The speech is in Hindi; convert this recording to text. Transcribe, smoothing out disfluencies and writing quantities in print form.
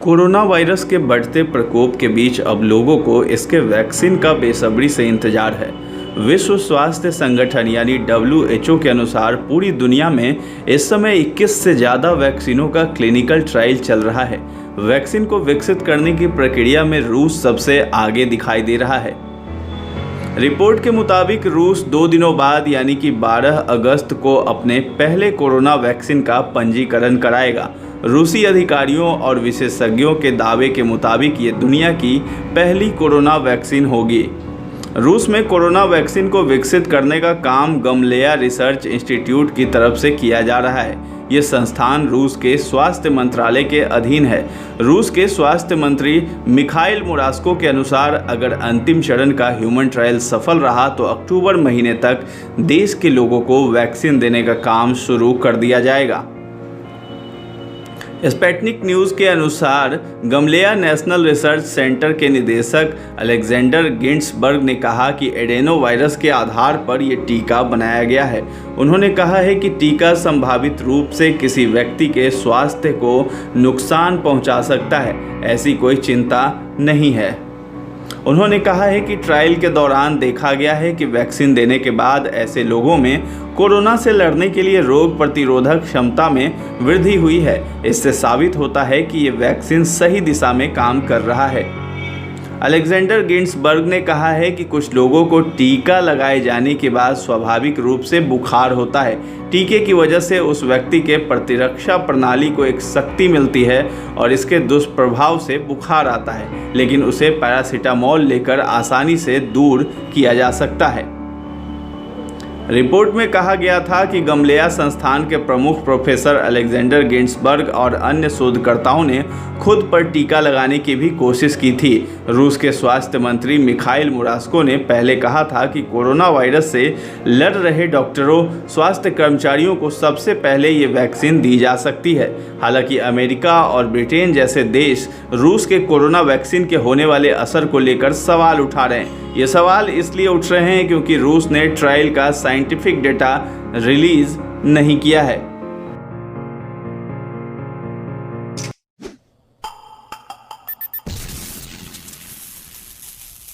कोरोना वायरस के बढ़ते प्रकोप के बीच अब लोगों को इसके वैक्सीन का बेसब्री से इंतजार है। विश्व स्वास्थ्य संगठन यानी WHO के अनुसार पूरी दुनिया में इस समय 21 से ज़्यादा वैक्सीनों का क्लिनिकल ट्रायल चल रहा है। वैक्सीन को विकसित करने की प्रक्रिया में रूस सबसे आगे दिखाई दे रहा है। रिपोर्ट के मुताबिक रूस 2 दिनों बाद यानी कि 12 अगस्त को अपने पहले कोरोना वैक्सीन का पंजीकरण कराएगा। रूसी अधिकारियों और विशेषज्ञों के दावे के मुताबिक ये दुनिया की पहली कोरोना वैक्सीन होगी। रूस में कोरोना वैक्सीन को विकसित करने का काम गमलेया रिसर्च इंस्टीट्यूट की तरफ से किया जा रहा है। ये संस्थान रूस के स्वास्थ्य मंत्रालय के अधीन है। रूस के स्वास्थ्य मंत्री मिखाइल मुरास्को के अनुसार अगर अंतिम चरण का ह्यूमन ट्रायल सफल रहा तो अक्टूबर महीने तक देश के लोगों को वैक्सीन देने का काम शुरू कर दिया जाएगा। स्पुतनिक न्यूज़ के अनुसार गमलेया नेशनल रिसर्च सेंटर के निदेशक अलेक्जेंडर गिंट्सबर्ग ने कहा कि एडेनो वायरस के आधार पर यह टीका बनाया गया है। उन्होंने कहा है कि टीका संभावित रूप से किसी व्यक्ति के स्वास्थ्य को नुकसान पहुंचा सकता है, ऐसी कोई चिंता नहीं है। उन्होंने कहा है कि ट्रायल के दौरान देखा गया है कि वैक्सीन देने के बाद ऐसे लोगों में कोरोना से लड़ने के लिए रोग प्रतिरोधक क्षमता में वृद्धि हुई है। इससे साबित होता है कि ये वैक्सीन सही दिशा में काम कर रहा है। अलेक्जेंडर गिंट्सबर्ग ने कहा है कि कुछ लोगों को टीका लगाए जाने के बाद स्वाभाविक रूप से बुखार होता है। टीके की वजह से उस व्यक्ति के प्रतिरक्षा प्रणाली को एक शक्ति मिलती है और इसके दुष्प्रभाव से बुखार आता है, लेकिन उसे पैरासीटामोल लेकर आसानी से दूर किया जा सकता है। रिपोर्ट में कहा गया था कि गमलेया संस्थान के प्रमुख प्रोफेसर अलेक्जेंडर गिंट्सबर्ग और अन्य शोधकर्ताओं ने खुद पर टीका लगाने की भी कोशिश की थी। रूस के स्वास्थ्य मंत्री मिखाइल मुरास्को ने पहले कहा था कि कोरोना वायरस से लड़ रहे डॉक्टरों, स्वास्थ्य कर्मचारियों को सबसे पहले ये वैक्सीन दी जा सकती है। हालांकि अमेरिका और ब्रिटेन जैसे देश रूस के कोरोना वैक्सीन के होने वाले असर को लेकर सवाल उठा रहे हैं। ये सवाल इसलिए उठ रहे हैं क्योंकि रूस ने ट्रायल का साइंटिफिक डेटा रिलीज नहीं किया है।